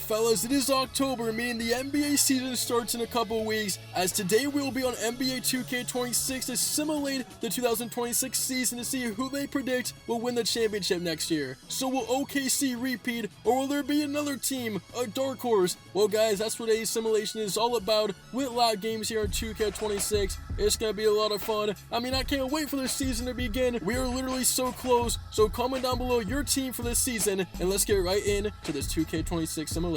fellas, it is October, meaning the NBA season starts in a couple weeks, as today we will be on NBA2K26 to simulate the 2026 season to see who they predict will win the championship next year. So will OKC repeat, or will there be another team, a dark horse? Well guys, that's what today's simulation is all about, with live games here on 2K26. It's gonna be a lot of fun. I mean, I can't wait for this season to begin. We are literally so close, so comment down below your team for this season, and let's get right into this 2K26 simulation.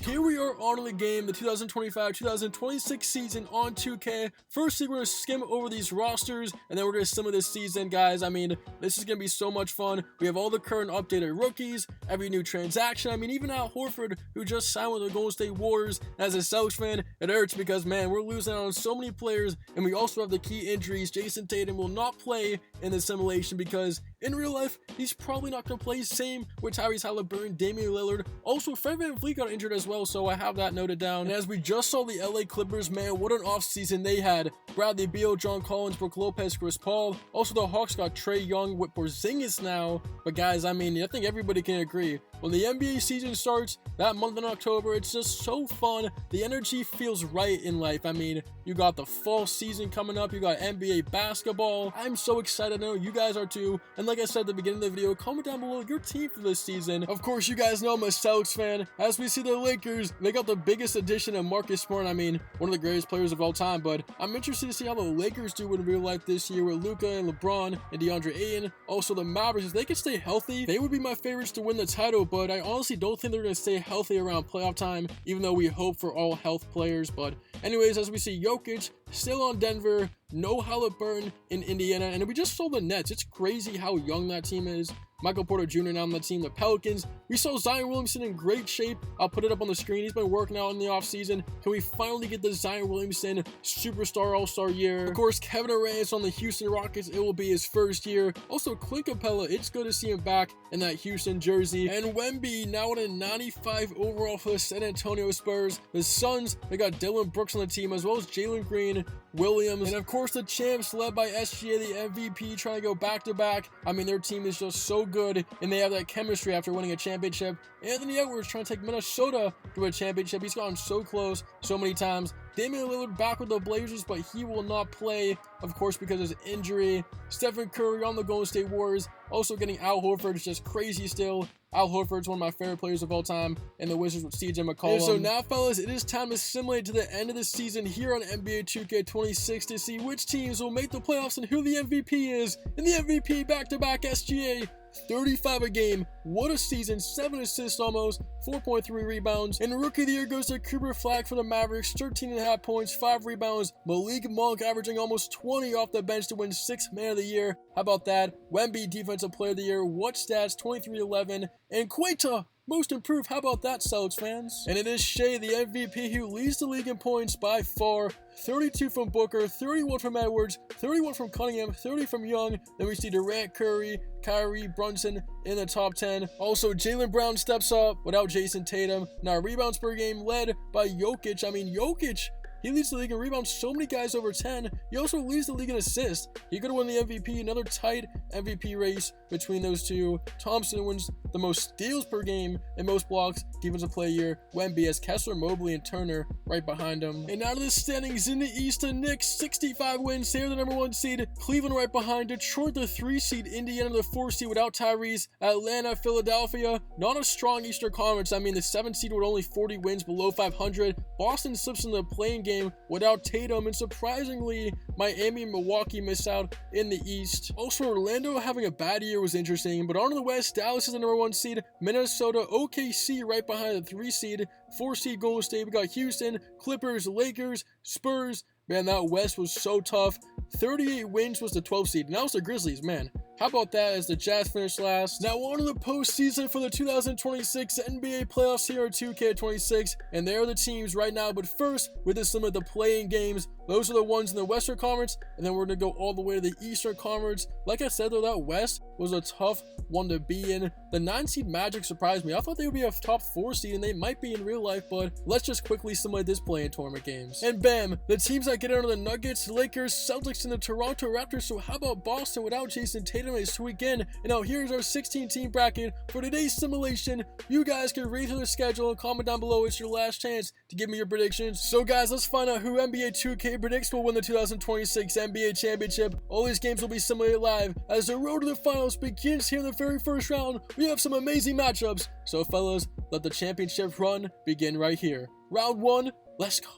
Here we are on the game, the 2025-2026 season on 2K. Firstly, we're gonna skim over these rosters, and then we're gonna simulate this season, guys. I mean, this is gonna be so much fun. We have all the current updated rookies, every new transaction. I mean, even Al Horford, who just signed with the Golden State Warriors. As a Celtics fan, it hurts because, man, we're losing out on so many players, and we also have the key injuries. Jason Tatum will not play in the simulation because in real life, he's probably not going to play. Same with Tyrese Halliburton, Damian Lillard. Also, Fred VanVleet got injured as well, so I have that noted down. And as we just saw the LA Clippers, man, what an offseason they had. Bradley Beal, John Collins, Brook Lopez, Chris Paul. Also, the Hawks got Trae Young with Porzingis now. But guys, I mean, I think everybody can agree. When the NBA season starts, that month in October, it's just so fun. The energy feels right in life. I mean, you got the fall season coming up. You got NBA basketball. I'm so excited. I know you guys are too. And like I said at the beginning of the video, comment down below your team for this season. Of course, you guys know I'm a Celtics fan. As we see the Lakers, they got the biggest addition of Marcus Smart. I mean, one of the greatest players of all time. But I'm interested to see how the Lakers do in real life this year with Luka and LeBron and DeAndre Ayton. Also, the Mavericks, if they can stay healthy, they would be my favorites to win the title. But I honestly don't think they're going to stay healthy around playoff time, even though we hope for all health players. But anyways, as we see Jokic still on Denver, no Halliburton in Indiana, and we just saw the Nets. It's crazy how young that team is. Michael Porter Jr. now on the team. The Pelicans, we saw Zion Williamson in great shape. I'll put it up on the screen. He's been working out in the offseason. Can we finally get the Zion Williamson superstar all-star year? Of course, Kevin Durant is on the Houston Rockets. It will be his first year. Also, Clint Capella, it's good to see him back in that Houston jersey. And Wemby now at a 95 overall for the San Antonio Spurs. The Suns, they got Dylan Brooks on the team, as well as Jalen Green, Williams, and of course the champs led by SGA, the MVP, trying to go back-to-back. I mean, their team is just so good, and they have that chemistry after winning a championship. Anthony Edwards trying to take Minnesota to a championship. He's gotten so close so many times. Damian Lillard back with the Blazers, but he will not play, of course, because of his injury. Stephen Curry on the Golden State Warriors. Also getting Al Horford is just crazy still. Al Horford's one of my favorite players of all time, and the Wizards with CJ McCollum. And so now, fellas, it is time to simulate to the end of the season here on NBA 2K26 to see which teams will make the playoffs and who the MVP is. And the MVP back-to-back SGA. 35 a game, what a season, 7 assists almost, 4.3 rebounds, and Rookie of the Year goes to Cooper Flag for the Mavericks, 13.5 points, 5 rebounds, Malik Monk averaging almost 20 off the bench to win 6th Man of the Year. How about that? Wemby Defensive Player of the Year, what stats, 23-11, and Queta Most Improved. How about that, Celtics fans? And it is Shea, the MVP, who leads the league in points by far. 32 from Booker, 31 from Edwards, 31 from Cunningham, 30 from Young. Then we see Durant, Curry, Kyrie, Brunson in the top 10. Also, Jaylen Brown steps up without Jason Tatum. Now, rebounds per game led by Jokic. I mean, Jokic, he leads the league in rebounds, so many guys over 10. He also leads the league in assists. He could have won the MVP, another tight MVP race between those two. Thompson wins the most steals per game and most blocks, Defensive Player Year. Wemby has Kessler, Mobley, and Turner right behind him. And out of the standings in the East, the Knicks, 65 wins. They're the #1 seed. Cleveland right behind. Detroit, the 3 seed. Indiana, the 4 seed without Tyrese. Atlanta, Philadelphia, not a strong Eastern Conference. I mean, the 7 seed with only 40 wins, below 500. Boston slips in the play-in game without Tatum, and surprisingly, Miami and Milwaukee miss out in the East. Also, Orlando having a bad year was interesting, but on to the West, Dallas is the #1 seed, Minnesota, OKC right behind the 3 seed, 4 seed Golden State. We got Houston, Clippers, Lakers, Spurs. Man, that West was so tough. 38 wins was the 12 seed. Now it's the Grizzlies, man. How about that as the Jazz finished last? Now on to the postseason for the 2026 NBA playoffs here at 2K26. And there are the teams right now. But first, with some of the play-in games, those are the ones in the Western Conference. And then we're going to go all the way to the Eastern Conference. Like I said, though, that West, was a tough one to be in. The 9 seed Magic surprised me. I thought they would be a top 4 seed, and they might be in real life, but let's just quickly simulate this play in tournament games. And bam, the teams that get out are the Nuggets, Lakers, Celtics, and the Toronto Raptors. So how about Boston without Jason Tatum this weekend? And now here's our 16-team bracket for today's simulation. You guys can read through the schedule and comment down below. It's your last chance to give me your predictions. So guys, let's find out who NBA 2K predicts will win the 2026 NBA Championship. All these games will be simulated live as the road to the finals begins here in the very first round. We have some amazing matchups. So fellas, let the championship run begin right here. Round 1, let's go.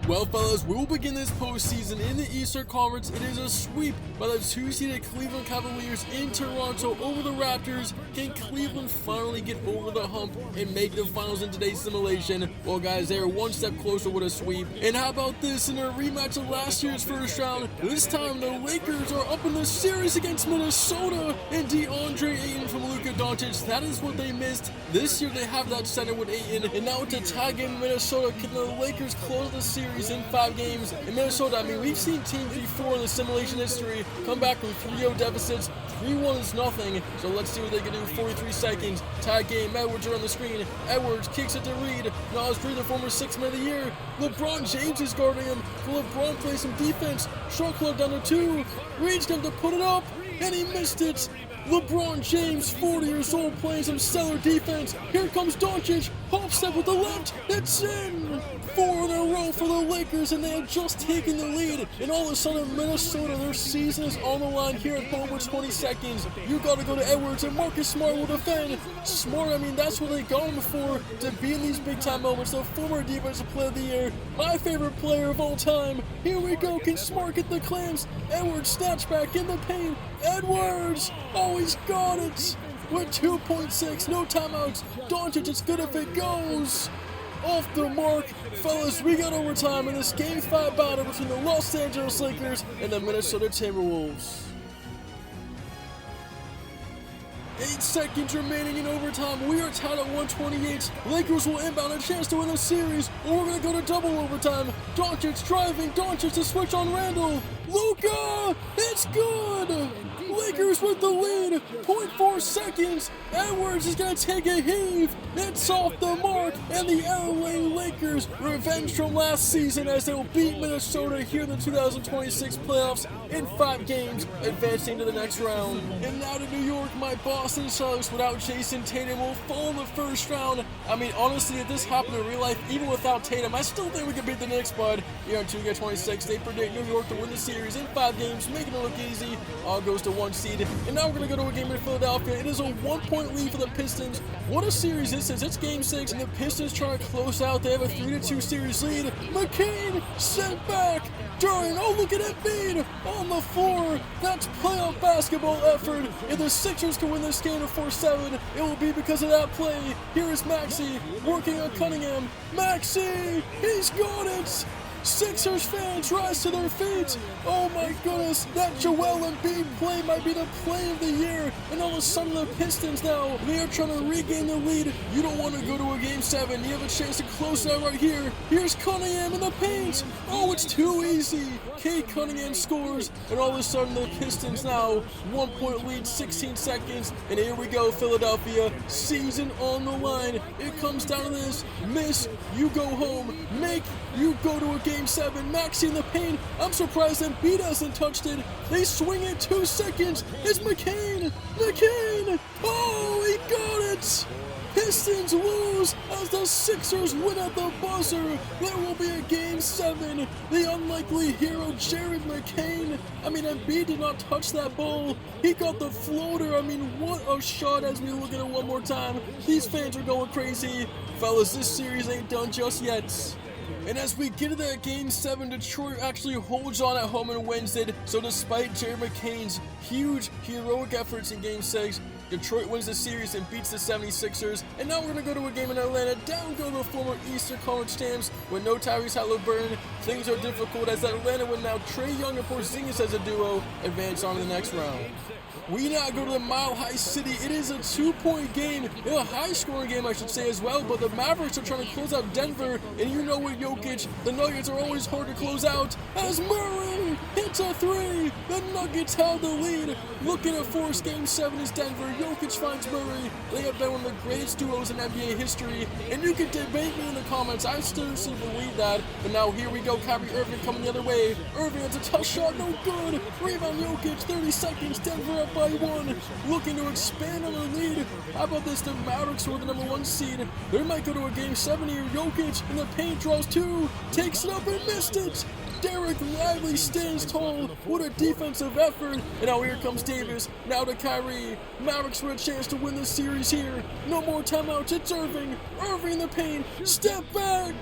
Well, fellas, we will begin this postseason in the Eastern Conference. It is a sweep by the 2-seeded Cleveland Cavaliers in Toronto over the Raptors. Can Cleveland finally get over the hump and make the finals in today's simulation? Well, guys, they are one step closer with a sweep. And how about this in a rematch of last year's first round? This time, the Lakers are up in the series against Minnesota, and DeAndre Ayton from Luka Doncic. That is what they missed. This year, they have that center with Ayton, and now it's a tie game in Minnesota. Can the Lakers close the series in 5 games? In Minnesota, I mean, we've seen teams before in the simulation history come back from 3-0 deficits. 3-1 is nothing, so let's see what they can do. 43 seconds, tie game, Edwards are on the screen. Edwards kicks it to Reed. Nas Reed, the former 6th man of the year. LeBron James is guarding him. LeBron plays some defense. Shot clock down to 2. Reed's going to put it up, and he missed it. LeBron James, 40 years old, playing some stellar defense. Here comes Doncic, hop step with the left, it's in! 4 in a row for the Lakers, and they have just taken the lead. And all of a sudden, Minnesota, their season is on the line here at home with 20 seconds. You gotta go to Edwards, and Marcus Smart will defend. Smart, I mean, that's what they got him for, to be in these big-time moments. The former defensive player of the year, my favorite player of all time. Here we go, can Smart get the clamps? Edwards snatch back in the paint. Edwards! Oh, he's got it! With 2.6, no timeouts. Doncic, it's good if it goes. Off the mark. Fellas, we got overtime in this Game 5 battle between the Los Angeles Lakers and the Minnesota Timberwolves. 8 seconds remaining in overtime. We are tied at 128. Lakers will inbound a chance to win the series, or we're going to go to double overtime. Doncic driving. Doncic to switch on Randall. Luka! It's good! Lakers with the lead. 0.4 seconds. Edwards is going to take a heave. It's off the mark. And the LA Lakers revenge from last season as they will beat Minnesota here in the 2026 playoffs in 5 games, advancing to the next round. And now to New York, my Boston Celtics without Jason Tatum will fall in the first round. I mean, honestly, if this happened in real life, even without Tatum, I still think we could beat the Knicks, bud. Here on 2K26, they predict New York to win the series in 5 games, making it look easy. All goes to 1 seed. And now we're going to go to a game in Philadelphia. It is a 1-point lead for the Pistons. What a series this is. It's Game 6, and the Pistons trying to close out. They have a 3-2 series lead. McCain sent back. During, oh, look at Embiid on the floor. That's playoff basketball effort. If the Sixers can win this game to 4-7, it will be because of that play. Here is Maxey working on Cunningham. Maxey, he's got it. Sixers fans rise to their feet. Oh my goodness, that Joel Embiid play might be the play of the year. And all of a sudden the Pistons now, they are trying to regain the lead. You don't want to go to a Game 7. You have a chance to close it out right here. Here's Cunningham in the paint. Oh, it's too easy. Kate Cunningham scores. And all of a sudden the Pistons now, 1-point lead, 16 seconds. And here we go, Philadelphia. Season on the line. It comes down to this. Miss, you go home. Make, you go to a Game 7. Maxey in the paint. I'm surprised Embiid hasn't touched it. They swing it 2 seconds. It's McCain. McCain. Oh, he got it. Pistons lose as the Sixers win at the buzzer. There will be a Game 7. The unlikely hero Jared McCain. I mean, Embiid did not touch that ball. He got the floater. I mean, what a shot as we look at it one more time. These fans are going crazy. Fellas, this series ain't done just yet. And as we get to that Game 7, Detroit actually holds on at home and wins it. So despite Jared McCain's huge heroic efforts in Game 6, Detroit wins the series and beats the 76ers. And now we're going to go to a game in Atlanta. Down go the former Eastern Conference champs with no Tyrese Halliburton. Things are difficult as Atlanta with now Trae Young and Porzingis as a duo advance on to the next round. We now go to the Mile High City. It is a 2-point game, a high-scoring game, I should say, as well, but the Mavericks are trying to close out Denver, and you know what, Jokic, the Nuggets are always hard to close out, as Murray hits a three. The Nuggets held the lead. Looking to force Game 7 is Denver. Jokic finds Murray. They have been one of the greatest duos in NBA history, and you can debate me in the comments. I seriously believe that, but now here we go. Kyrie Irving coming the other way. Irving has a tough shot, no good. Rebound Jokic, 30 seconds, Denver up by 1. Looking to expand on the lead. How about this? The Mavericks were the #1 seed. They might go to a Game 7 here. Jokic in the paint draws 2, takes it up and missed it. Derek Lively stands tall. What a defensive effort. And now here comes Davis. Now to Kyrie. Mavericks with a chance to win this series here. No more timeouts. It's Irving. Irving in the paint. Step back.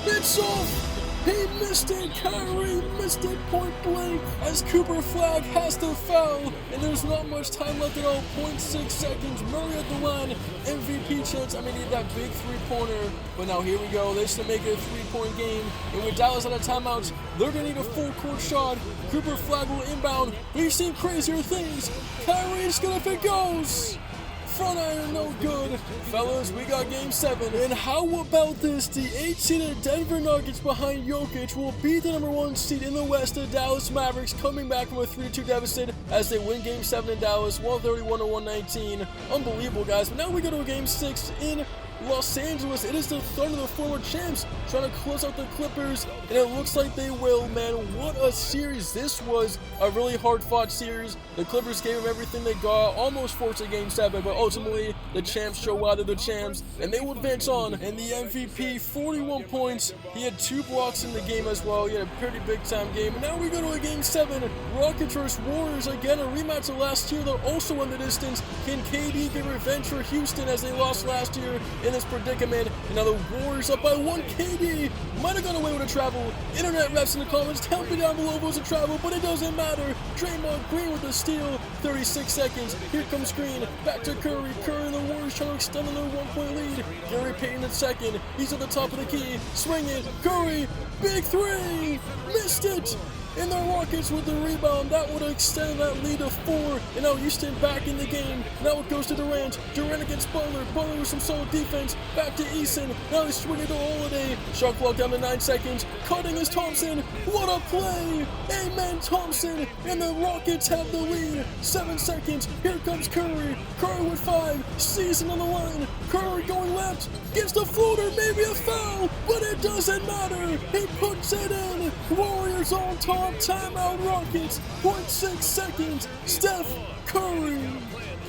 It's off. He missed it. Kyrie missed it point blank as Cooper Flag has to foul. And there's not much time left at all. 0.6 seconds. Murray at the line. MVP chance. I mean, he had that big three-pointer. But now here we go. They should make it a 3-point game. And with Dallas out of timeouts, they're going to need a full-court shot. Cooper Flag will inbound. We've seen crazier things. Kyrie's good if it goes. Front iron, no good. Fellas, we got Game 7. And how about this? The 8-seeded Denver Nuggets behind Jokic will beat the #1 seed in the West, the Dallas Mavericks, coming back from a 3-2 deficit as they win Game 7 in Dallas, 131-119. Unbelievable, guys. But now we go to a Game 6 in Los Angeles. It is the Thunder, the former champs, trying to close out the Clippers, and it looks like they will, man. What a series this was. A really hard-fought series. The Clippers gave them everything they got, almost forced a Game 7, but ultimately, the champs show why they're the champs, and they will advance on. And the MVP, 41 points. He had 2 blocks in the game as well. He had a pretty big-time game. And now we go to a Game 7. Rockets vs. Warriors. Again, a rematch of last year. They're also in the distance. Can KD get revenge for Houston as they lost last year in this predicament? And now the Warriors up by 1. KD might have gone away with a travel. Internet refs in the comments, tell me down below if it was a travel, but it doesn't matter. Draymond Green with the steal. 36 seconds. Here comes Green. Back to Curry. Curry and the Warriors trying to extend on their 1-point lead. Gary Payton in second. He's at the top of the key. Swing it. Curry. Big three. Missed it. And the Rockets with the rebound. That would extend that lead to 4. And now Houston back in the game. Now it goes to Durant. Durant against Butler. Butler with some solid defense. Back to Eason. Now he's swinging to Holiday. Shot clock down to 9 seconds. Cutting is Thompson. What a play. Amen Thompson. And the Rockets have the lead. 7 seconds. Here comes Curry. Curry with 5. Season on the line. Curry going left. Gets the floater. Maybe a foul. But it doesn't matter. He puts it in. Warriors on top. Timeout Rockets. 0.6 seconds. Steph Curry.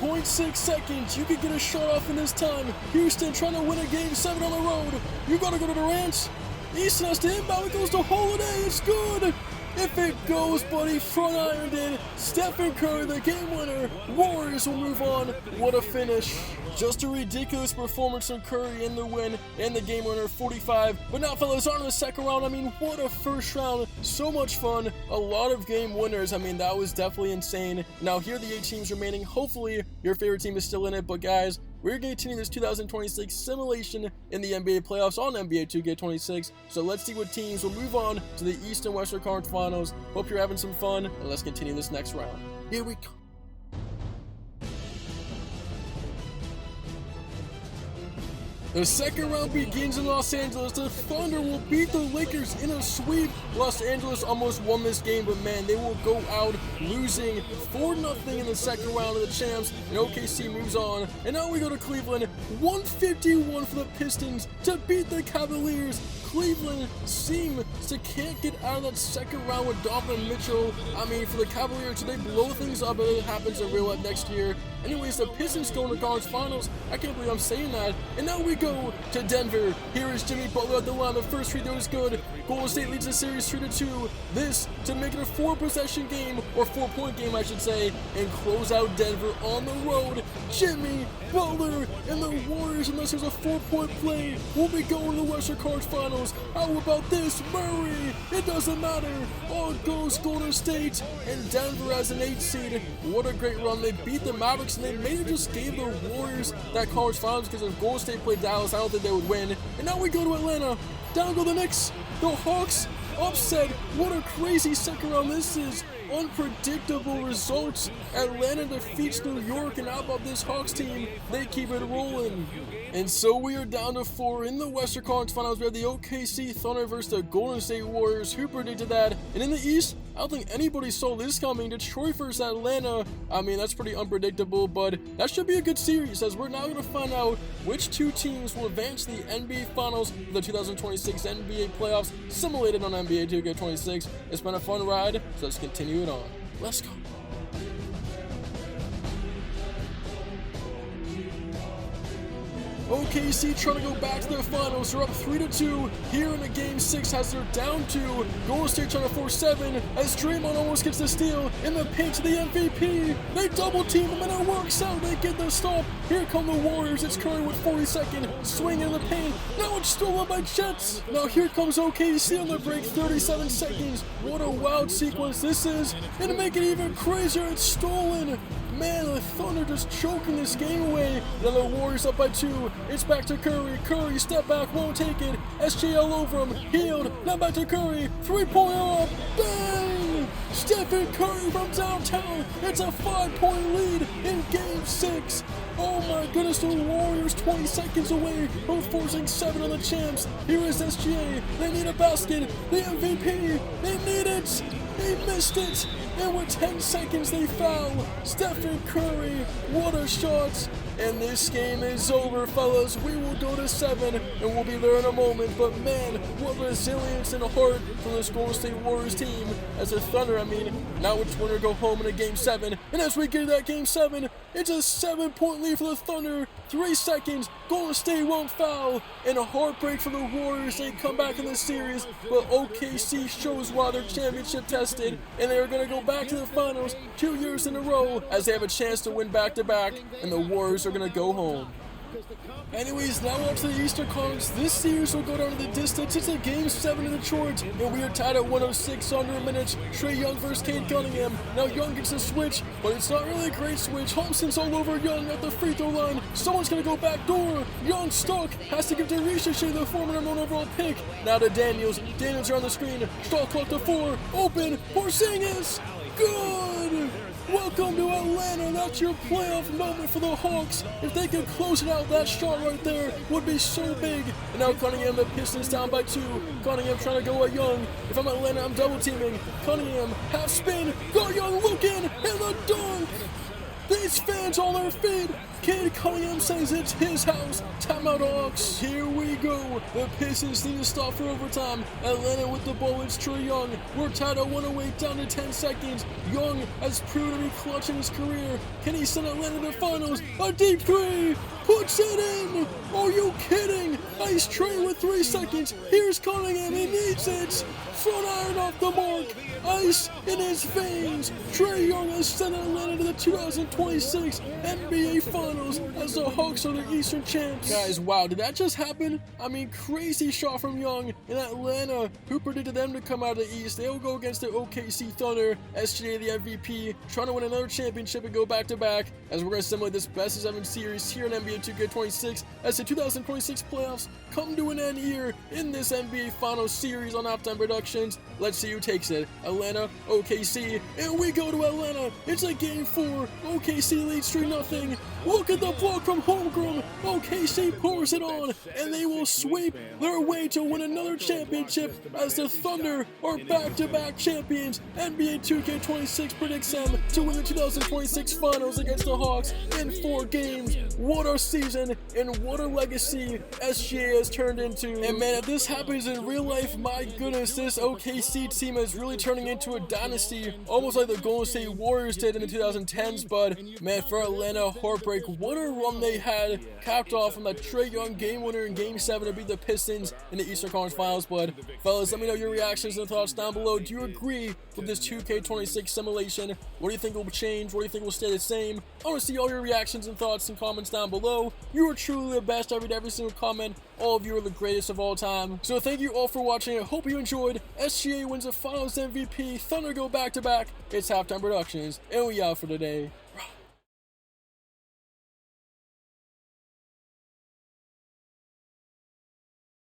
0.6 seconds. You could get a shot off in this time. Houston trying to win a Game 7 on the road. You gotta go to Durant. Easton has to inbound. It goes to Holiday. It's good. If it goes, buddy, front ironed it. Stephen Curry, the game winner. Warriors will move on. What a finish. Just a ridiculous performance from Curry in the win and the game winner, 45. But now, fellas, on to the second round. I mean, what a first round. So much fun. A lot of game winners. I mean, that was definitely insane. Now, here are the 8 teams remaining. Hopefully, your favorite team is still in it. But, guys, we're going to continue this 2026 simulation in the NBA playoffs on NBA 2K26. So let's see what teams will move on to the East and Western Conference Finals. Hope you're having some fun, and let's continue this next round. Here we go. The second round begins in Los Angeles. The Thunder will beat the Lakers in a sweep. Los Angeles almost won this game, but man, they will go out losing 4-0 in the second round of the champs, and OKC moves on. And now we go to Cleveland. 151 for the Pistons to beat the Cavaliers. Cleveland seems to can't get out of that second round with Donovan Mitchell. I mean, for the Cavaliers, they blow things up if it happens in real life next year. Anyways, the Pistons go to the conference finals. I can't believe I'm saying that. And now we go to Denver. Here is Jimmy Butler at the line. The first free throw is good. Golden State leads the series 3-2. This to make it a 4-possession game, or 4-point game, I should say, and close out Denver on the road. Jimmy Butler and the Warriors, unless there's a 4-point play, will be going to the Western Conference Finals. How about this? Murray. It doesn't matter. On goes Golden State, and Denver as an 8 seed. What a great run. They beat the Mavericks, and they maybe just gave the Warriors that conference finals, because if Golden State played Dallas, I don't think they would win. And now we go to Atlanta. Down go the Knicks. The Hawks upset. What a crazy second round this is. unpredictable results. Atlanta defeats New York, and how about this Hawks team? They keep it rolling. And so we are down to 4 in the Western Conference Finals. We have the OKC Thunder versus the Golden State Warriors. Who predicted that? And in the East, I don't think anybody saw this coming. Detroit versus Atlanta. I mean, that's pretty unpredictable, but that should be a good series, as we're now going to find out which two teams will advance to the NBA Finals for the 2026 NBA playoffs simulated on NBA 2K26. It's been a fun ride, so let's continue it on. Let's go. OKC trying to go back to the finals. They're up 3-2 here in the game 6 as they're down 2. Golden State trying to force 7 as Draymond almost gets the steal in the paint to the MVP. They double team him and it works out. They get the stop. Here come the Warriors. It's Curry with 42nd swing in the paint. Now it's stolen by Jets. Now here comes OKC on the break. 37 seconds. What a wild sequence this is. And to make it even crazier, it's stolen. Man, the Thunder just choking this game away. Now the Warriors up by 2. It's back to Curry. Curry, step back, won't take it. SGL over him. Healed. Now back to Curry. 3-pointer up. Bang! Stephen Curry from downtown. It's a 5-point lead in game 6. Oh my goodness, the Warriors 20 seconds away from forcing 7 on the champs. Here is SGA. They need a basket. The MVP. They need it. They missed it. And with 10 seconds, they foul. Stephen Curry, what a shot. And this game is over, fellas. We will go to 7, and we'll be there in a moment. But man, what resilience and heart from this Golden State Warriors team. As the Thunder, now it's winner go home in a game 7. And as we get that game 7, it's a 7-point lead for the Thunder. 3 seconds, Golden State won't foul. And a heartbreak for the Warriors. They come back in this series, but OKC shows why they're championship tested. And they are going to go back to the finals 2 years in a row as they have a chance to win back-to-back. And the Warriors are going to go home. Anyways, now up to the Eastern Conference. This series will go down to the distance. It's a game 7 in Detroit, and we are tied at 106 under a minute. Trae Young versus Cade Cunningham. Now Young gets a switch, but it's not really a great switch. Thompson's all over Young at the free throw line. Someone's gonna go back door. Young stuck. Has to give to Ricochet, the former number 1 overall pick. Now to Daniels. Daniels are on the screen. Shot clock to 4. Open. Porzingis. Good. Welcome to Atlanta. That's your playoff moment for the Hawks. If they could close it out, that shot right there would be so big. And now Cunningham, the Pistons down by 2. Cunningham trying to go at Young. If I'm Atlanta, I'm double teaming. Cunningham, half spin. Got Young looking, and the dunk. These fans on their feet. Cade Cunningham says it's his house. Timeout Hawks. Here we go. The Pistons need to stop for overtime. Atlanta with the ball. It's Trae Young. We're tied at 108 down to 10 seconds. Young has proven to be clutch in his career. Can he send Atlanta to the finals? A deep 3. Puts it in. Are you kidding? Ice Trae with 3 seconds. Here's Cunningham. He needs it. Front iron off the mark. Ice in his veins. Trae Young has sent Atlanta to the 2026 NBA Finals as the Hawks are the Eastern champs. Guys, wow, did that just happen? Crazy shot from Young in Atlanta. Who predicted them to come out of the East? They'll go against the OKC Thunder. SGA, the MVP, trying to win another championship and go back-to-back as we're going to simulate this best-of-7 series here in NBA 2K26 as the 2026 playoffs come to an end here in this NBA Finals series on Halftime Productions. Let's see who takes it. Atlanta, OKC, and we go to Atlanta. It's a game 4. OKC leads 3-0. Look at the block from Holmgren. OKC pours it on, and they will sweep their way to win another championship as the Thunder are back-to-back champions. NBA 2K26 predicts them to win the 2026 Finals against the Hawks in 4 games. What a season, and what a legacy SGA has turned into. And man, if this happens in real life, my goodness, this OKC team is really turning into a dynasty, almost like the Golden State Warriors did in the 2010s. But man, for Atlanta, heartbreak. What a run they had, capped off from that Trae Young game winner in game 7 to beat the Pistons in the Eastern Conference Finals. But fellas, let me know your reactions and thoughts down below. Do you agree with this 2K26 simulation? What do you think will change? What do you think will stay the same? I want to see all your reactions and thoughts and comments down below. You are truly the best. I read every single comment. All of you are the greatest of all time. So thank you all for watching. I hope you enjoyed. SGA wins the Finals MVP. Thunder go back-to-back. It's Halftime Productions, and we out for today.